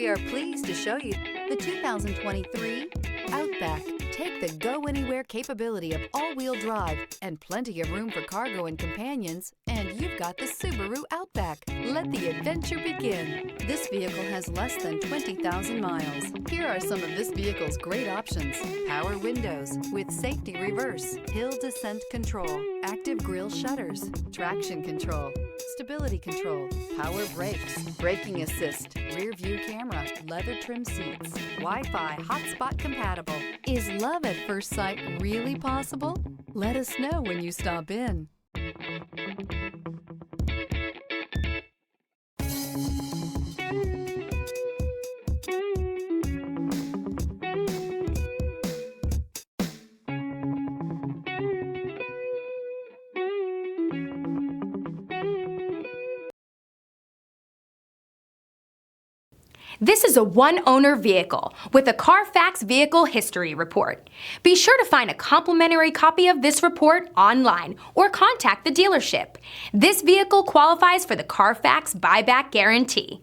We are pleased to show you the 2023 Outback. Take the go-anywhere capability of all-wheel drive and plenty of room for cargo and companions, and you've got the Subaru Outback. Let the adventure begin. This vehicle has less than 20,000 miles. Here are some of this vehicle's great options: power windows with safety reverse, hill descent control, active grille shutters, traction control, stability control, power brakes, braking assist, rear view camera, leather trim seats, Wi-Fi hotspot compatible. Is love at first sight really possible? Let us know when you stop in. This is a one-owner vehicle with a Carfax Vehicle History Report. Be sure to find a complimentary copy of this report online or contact the dealership. This vehicle qualifies for the Carfax Buyback Guarantee.